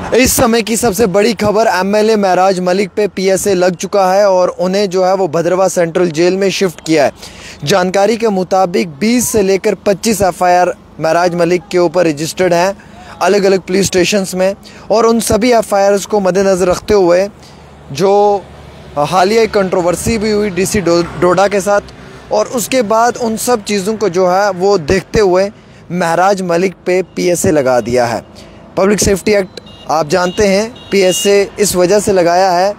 इस समय की सबसे बड़ी खबर एमएलए महराज मलिक पे पीएसए लग चुका है और उन्हें जो है वो भद्रवाह सेंट्रल जेल में शिफ्ट किया है। जानकारी के मुताबिक 20 से लेकर 25 एफआईआर महराज मलिक के ऊपर रजिस्टर्ड हैं अलग अलग पुलिस स्टेशंस में, और उन सभी एफआईआर्स को मद्देनज़र रखते हुए जो हालिया कंट्रोवर्सी भी हुई डीसी डोडा के साथ, और उसके बाद उन सब चीज़ों को जो है वो देखते हुए महराज मलिक पे पीएसए लगा दिया है। पब्लिक सेफ्टी एक्ट आप जानते हैं पीएसए इस वजह से लगाया है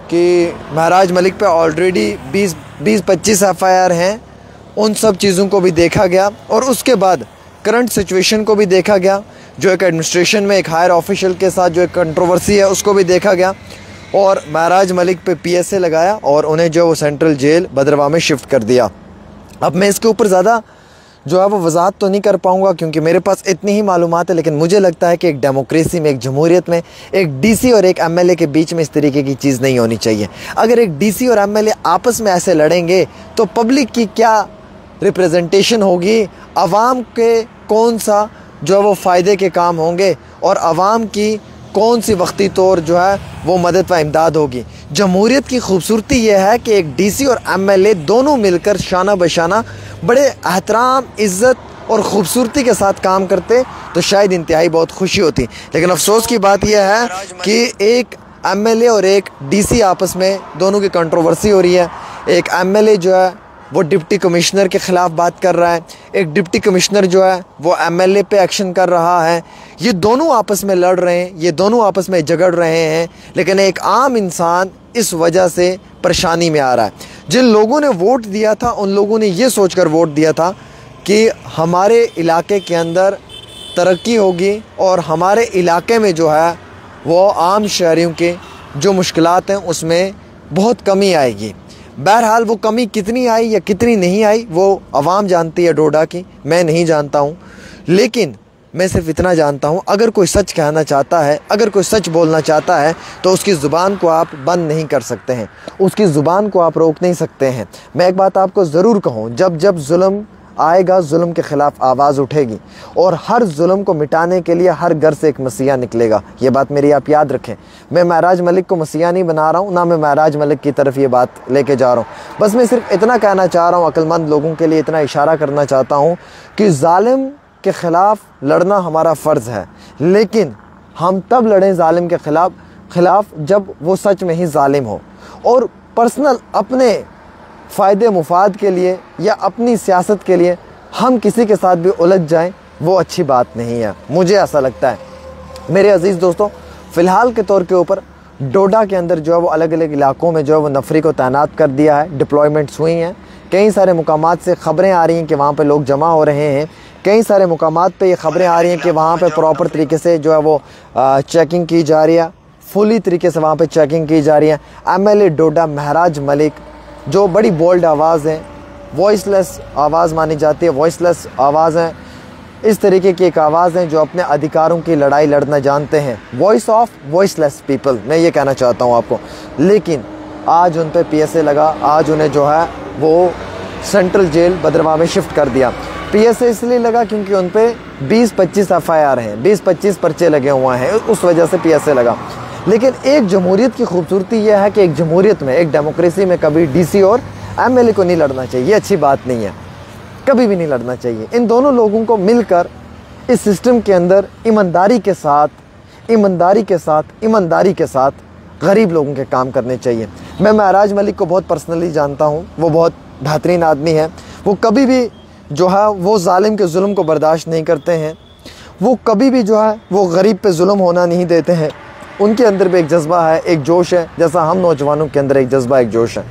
कि महराज मलिक पे ऑलरेडी 20-25 एफआईआर हैं। उन सब चीज़ों को भी देखा गया और उसके बाद करंट सिचुएशन को भी देखा गया, जो एक एडमिनिस्ट्रेशन में एक हायर ऑफिशियल के साथ जो एक कंट्रोवर्सी है उसको भी देखा गया, और महराज मलिक पे पीएसए लगाया और उन्हें जो वो सेंट्रल जेल भद्रवाह में शिफ्ट कर दिया। अब मैं इसके ऊपर ज़्यादा जो है वो वजाहत तो नहीं कर पाऊँगा क्योंकि मेरे पास इतनी ही मालूमात है, लेकिन मुझे लगता है कि एक डेमोक्रेसी में, एक जमहूरियत में एक डीसी और एक एमएलए के बीच में इस तरीके की चीज़ नहीं होनी चाहिए। अगर एक डीसी और एमएलए आपस में ऐसे लड़ेंगे तो पब्लिक की क्या रिप्रेजेंटेशन होगी, आवाम के कौन सा जो है वो फ़ायदे के काम होंगे और आवाम की कौन सी वक्ती तौर जो है वो मदद व इमदाद होगी। जमहूरियत की खूबसूरती यह है कि एक डीसी और एमएलए दोनों मिलकर शाना बशाना बड़े एहतराम, इज़्ज़त और ख़ूबसूरती के साथ काम करते तो शायद इंतहाई बहुत खुशी होती। लेकिन अफसोस की बात यह है कि एक एमएलए और एक डीसी आपस में दोनों की कंट्रोवर्सी हो रही है। एक एमएलए जो है वो डिप्टी कमिश्नर के ख़िलाफ़ बात कर रहा है, एक डिप्टी कमिश्नर जो है वो एमएलए पे एक्शन कर रहा है। ये दोनों आपस में लड़ रहे हैं, ये दोनों आपस में झगड़ रहे हैं, लेकिन एक आम इंसान इस वजह से परेशानी में आ रहा है। जिन लोगों ने वोट दिया था उन लोगों ने ये सोचकर वोट दिया था कि हमारे इलाके के अंदर तरक्की होगी और हमारे इलाके में जो है वो आम शहरियों के जो मुश्किलात हैं उसमें बहुत कमी आएगी। बहरहाल वो कमी कितनी आई या कितनी नहीं आई वो आवाम जानती है डोडा की, मैं नहीं जानता हूँ। लेकिन मैं सिर्फ इतना जानता हूँ, अगर कोई सच कहना चाहता है, अगर कोई सच बोलना चाहता है तो उसकी ज़ुबान को आप बंद नहीं कर सकते हैं, उसकी ज़ुबान को आप रोक नहीं सकते हैं। मैं एक बात आपको ज़रूर कहूँ, जब जब जुल्म आएगा जुल्म के ख़िलाफ़ आवाज़ उठेगी और हर जुल्म को मिटाने के लिए हर घर से एक मसीहा निकलेगा। ये बात मेरी आप याद रखें। मैं महराज मलिक को मसीहा नहीं बना रहा हूँ, ना मैं महराज मलिक की तरफ ये बात लेके जा रहा हूँ। बस मैं सिर्फ इतना कहना चाह रहा हूँ, अक्लमंद लोगों के लिए इतना इशारा करना चाहता हूँ कि जालिम के ख़िलाफ़ लड़ना हमारा फ़र्ज़ है, लेकिन हम तब लड़ें जालिम के ख़िलाफ़ जब वो सच में ही जालिम हो। और पर्सनल अपने फ़ायदे मुफाद के लिए या अपनी सियासत के लिए हम किसी के साथ भी उलझ जाएं, वो अच्छी बात नहीं है, मुझे ऐसा लगता है। मेरे अज़ीज़ दोस्तों, फ़िलहाल के तौर के ऊपर डोडा के अंदर जो है वो अलग अलग इलाकों में जो है वो नफरी को तैनात कर दिया है, डिप्लॉयमेंट्स हुई हैं। कई सारे मुकामात से ख़बरें आ रही हैं कि वहाँ पर लोग जमा हो रहे हैं। कई सारे मुकामात पे ये ख़बरें आ रही हैं कि वहाँ पे प्रॉपर तरीके से जो है वो चेकिंग की जा रही है, फुली तरीके से वहाँ पे चेकिंग की जा रही है। एमएलए डोडा महराज मलिक जो बड़ी बोल्ड आवाज़ है, वॉइसलेस आवाज़ मानी जाती है, वॉइसलेस आवाज़ है, इस तरीके की एक आवाज़ है जो अपने अधिकारों की लड़ाई लड़ना जानते हैं, वॉइस ऑफ वॉइसलेस पीपल, मैं ये कहना चाहता हूँ आपको। लेकिन आज उन पर पीएसए लगा, आज उन्हें जो है वो सेंट्रल जेल भद्रवाह में शिफ्ट कर दिया। पीएसए इसलिए लगा क्योंकि उन पे 20-25 एफआईआर हैं, 20-25 पर्चे लगे हुए हैं, उस वजह से पीएसए लगा। लेकिन एक जमहूरियत की खूबसूरती यह है कि एक जमहूरियत में, एक डेमोक्रेसी में कभी डीसी और एमएलए को नहीं लड़ना चाहिए, ये अच्छी बात नहीं है, कभी भी नहीं लड़ना चाहिए। इन दोनों लोगों को मिलकर इस सिस्टम के अंदर ईमानदारी के साथ गरीब लोगों के काम करने चाहिए। मैं महराज मलिक को बहुत पर्सनली जानता हूँ, वो बहुत बेहतरीन आदमी है। वो कभी भी जो है वो जालिम के जुल्म को बर्दाश्त नहीं करते हैं, वो कभी भी जो है वो गरीब पे जुल्म होना नहीं देते हैं। उनके अंदर भी एक जज्बा है, एक जोश है, जैसा हम नौजवानों के अंदर एक जज्बा, एक जोश है।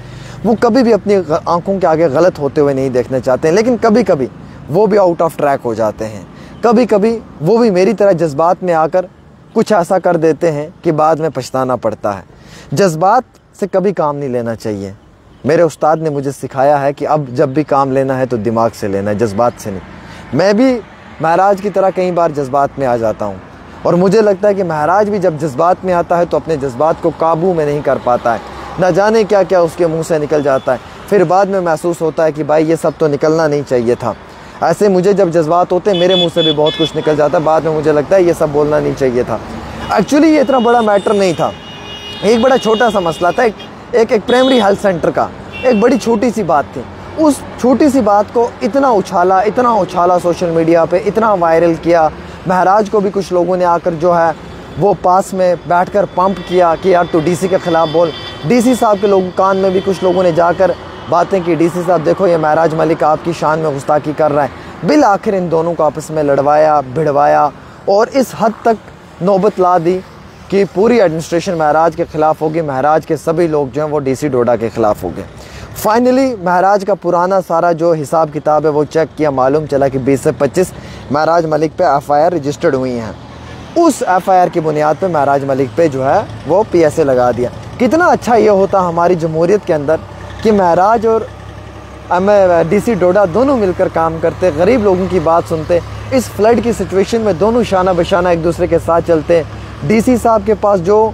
वो कभी भी अपनी आंखों के आगे गलत होते हुए नहीं देखना चाहते हैं, लेकिन कभी कभी वो भी आउट ऑफ ट्रैक हो जाते हैं। कभी कभी वो भी मेरी तरह जज्बात में आकर कुछ ऐसा कर देते हैं कि बाद में पछताना पड़ता है। जज्बात से कभी काम नहीं लेना चाहिए। मेरे उस्ताद ने मुझे सिखाया है कि अब जब भी काम लेना है तो दिमाग से लेना है, जज्बात से नहीं। मैं भी महराज की तरह कई बार जज्बात में आ जाता हूँ और मुझे लगता है कि महराज भी जब जज्बात में आता है तो अपने जज्बात को काबू में नहीं कर पाता है, ना जाने क्या क्या उसके मुंह से निकल जाता है। फिर बाद में महसूस होता है कि भाई ये सब तो निकलना नहीं चाहिए था। ऐसे मुझे जब जज्बात होते हैं मेरे मुंह से भी बहुत कुछ निकल जाता है, बाद में मुझे लगता है ये सब बोलना नहीं चाहिए था। एक्चुअली ये इतना बड़ा मैटर नहीं था, एक बड़ा छोटा सा मसला था, एक प्राइमरी हेल्थ सेंटर का, एक बड़ी छोटी सी बात थी। उस छोटी सी बात को इतना उछाला सोशल मीडिया पे, इतना वायरल किया। महराज को भी कुछ लोगों ने आकर जो है वो पास में बैठकर पंप किया कि यार तू डीसी के ख़िलाफ़ बोल। डीसी साहब के लोग कान में भी कुछ लोगों ने जाकर बातें की, डीसी साहब देखो ये महराज मलिक आपकी शान में गुस्ताखी कर रहा है। बिल आखिर इन दोनों को आपस में लड़वाया भिड़वाया और इस हद तक नौबत ला दी कि पूरी एडमिनिस्ट्रेशन महराज के ख़िलाफ़ होगी, महराज के सभी लोग जो हैं वो डीसी डोडा के ख़िलाफ़ हो गए। फाइनली महराज का पुराना सारा जो हिसाब किताब है वो चेक किया, मालूम चला कि 20 से 25 महराज मलिक पे एफआईआर रजिस्टर्ड हुई हैं। उस एफआईआर की बुनियाद पे महराज मलिक पे जो है वो पीएसए लगा दिया। कितना अच्छा ये होता हमारी जमहूरियत के अंदर कि महराज और डीसी डोडा दोनों मिलकर काम करते, गरीब लोगों की बात सुनते। इस फ्लड की सिचुएशन में दोनों शाना बशाना एक दूसरे के साथ चलते। डीसी साहब के पास जो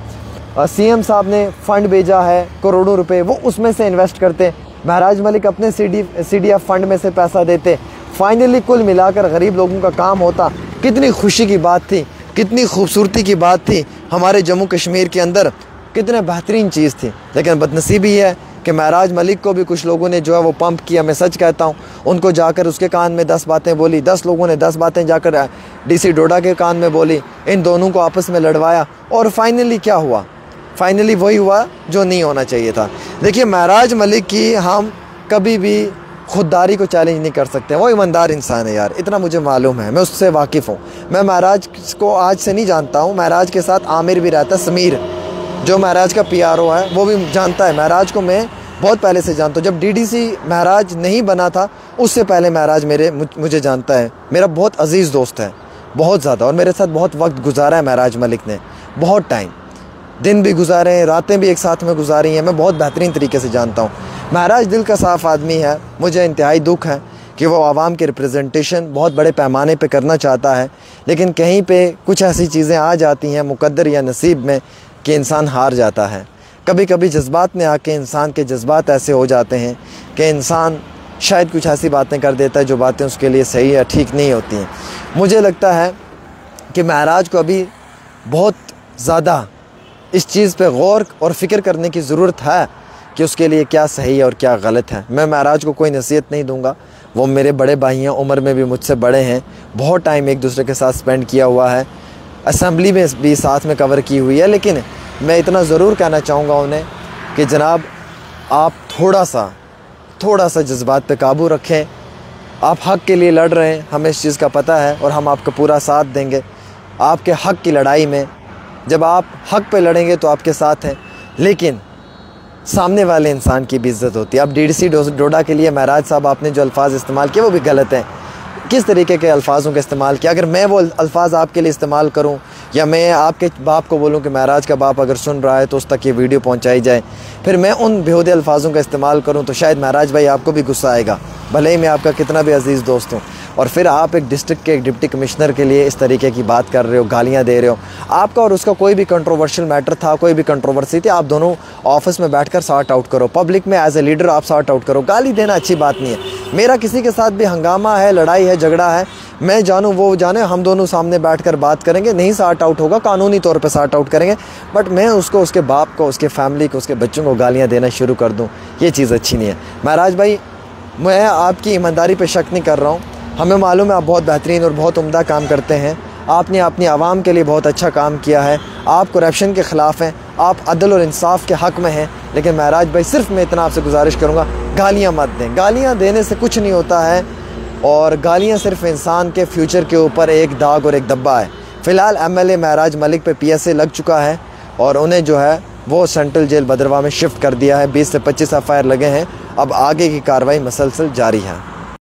सीएम साहब ने फ़ंड भेजा है करोड़ों रुपए, वो उसमें से इन्वेस्ट करते। महराज मलिक अपने सीडीएफ फंड में से पैसा देते। फाइनली कुल मिलाकर गरीब लोगों का काम होता। कितनी खुशी की बात थी, कितनी खूबसूरती की बात थी हमारे जम्मू कश्मीर के अंदर, कितने बेहतरीन चीज़ थी। लेकिन बदनसीबी है कि महराज मलिक को भी कुछ लोगों ने जो है वो पंप किया। मैं सच कहता हूँ, उनको जाकर उसके कान में 10 बातें बोली, 10 लोगों ने 10 बातें जाकर डीसी डोडा के कान में बोली, इन दोनों को आपस में लड़वाया और फाइनली क्या हुआ? फाइनली वही हुआ जो नहीं होना चाहिए था। देखिए महराज मलिक की हम कभी भी खुददारी को चैलेंज नहीं कर सकते। वो ईमानदार इंसान है यार, इतना मुझे मालूम है, मैं उससे वाकिफ़ हूँ। मैं महराज को आज से नहीं जानता हूँ, महराज के साथ आमिर भी रहता है, समीर जो महराज का पीआरओ है वो भी जानता है। महराज को मैं बहुत पहले से जानता हूँ, जब डीडीसी महराज नहीं बना था उससे पहले महराज मुझे जानता है। मेरा बहुत अजीज़ दोस्त है, बहुत ज़्यादा, और मेरे साथ बहुत वक्त गुजारा है महराज मलिक ने, बहुत टाइम, दिन भी गुजारे हैं, रातें भी एक साथ में गुजारी हैं। मैं बहुत बेहतरीन तरीके से जानता हूँ। महराज दिल का साफ़ आदमी है। मुझे इंतहाई दुख है कि वो आवाम के रिप्रेजेंटेशन बहुत बड़े पैमाने पे करना चाहता है, लेकिन कहीं पे कुछ ऐसी चीज़ें आ जाती हैं मुकद्दर या नसीब में कि इंसान हार जाता है। कभी कभी जज्बात में आके इंसान के जज्बात ऐसे हो जाते हैं कि इंसान शायद कुछ ऐसी बातें कर देता है जो बातें उसके लिए सही या ठीक नहीं होती हैं। मुझे लगता है कि महराज को अभी बहुत ज़्यादा इस चीज़ पे गौर और फ़िक्र करने की ज़रूरत है कि उसके लिए क्या सही है और क्या गलत है। मैं महराज को कोई नसीहत नहीं दूंगा, वो मेरे बड़े भाई हैं, उम्र में भी मुझसे बड़े हैं, बहुत टाइम एक दूसरे के साथ स्पेंड किया हुआ है, असम्बली में भी साथ में कवर की हुई है। लेकिन मैं इतना ज़रूर कहना चाहूँगा उन्हें कि जनाब आप थोड़ा सा जज्बात पे काबू रखें। आप हक़ के लिए लड़ रहे हैं, हमें इस चीज़ का पता है और हम आपका पूरा साथ देंगे आपके हक़ की लड़ाई में। जब आप हक़ पे लड़ेंगे तो आपके साथ हैं, लेकिन सामने वाले इंसान की भी इज़्ज़त होती है। अब डीसी डोडा के लिए महराज साहब आपने जो अल्फाज इस्तेमाल किए वो भी गलत हैं। किस तरीके के अल्फाजों का इस्तेमाल किया? अगर मैं वो अल्फाज आपके लिए इस्तेमाल करूं या मैं आपके बाप को बोलूं कि महराज का बाप अगर सुन रहा है तो उस तक ये वीडियो पहुंचाई जाए, फिर मैं उन बेहूदे अल्फाजों का इस्तेमाल करूं तो शायद महराज भाई आपको भी गुस्सा आएगा, भले ही मैं आपका कितना भी अजीज़ दोस्त हूँ। और फिर आप एक डिस्ट्रिक्ट के एक डिप्टी कमिश्नर के लिए इस तरीके की बात कर रहे हो, गालियाँ दे रहे हो। आपका और उसका कोई भी कंट्रोवर्शियल मैटर था, कोई भी कंट्रोवर्सी थी, आप दोनों ऑफिस में बैठकर सॉर्ट आउट करो, पब्लिक में एज ए लीडर आप सॉर्ट आउट करो। गाली देना अच्छी बात नहीं है। मेरा किसी के साथ भी हंगामा है, लड़ाई है, झगड़ा है, मैं जानूँ वो जाने, हम दोनों सामने बैठकर बात करेंगे, नहीं सॉर्ट आउट होगा कानूनी तौर पे सॉर्ट आउट करेंगे। बट मैं उसको, उसके बाप को, उसके फैमिली को, उसके बच्चों को गालियाँ देना शुरू कर दूँ, ये चीज़ अच्छी नहीं है। महराज भाई मैं आपकी ईमानदारी पे शक नहीं कर रहा हूँ, हमें मालूम है आप बहुत बेहतरीन और बहुत उम्दा काम करते हैं। आपने अपनी आवाम के लिए बहुत अच्छा काम किया है, आप करप्शन के ख़िलाफ़ हैं, आप अदल और इंसाफ के हक़ में हैं। लेकिन महराज भाई सिर्फ मैं इतना आपसे गुजारिश करूँगा, गालियाँ मत दें। गालियाँ देने से कुछ नहीं होता है और गालियाँ सिर्फ इंसान के फ्यूचर के ऊपर एक दाग और एक धब्बा है। फ़िलहाल MLA महराज मलिक पे PSA लग चुका है और उन्हें जो है वो सेंट्रल जेल भद्रवाह में शिफ्ट कर दिया है। 20 से 25 FIR लगे हैं। अब आगे की कार्रवाई मसलसल जारी है।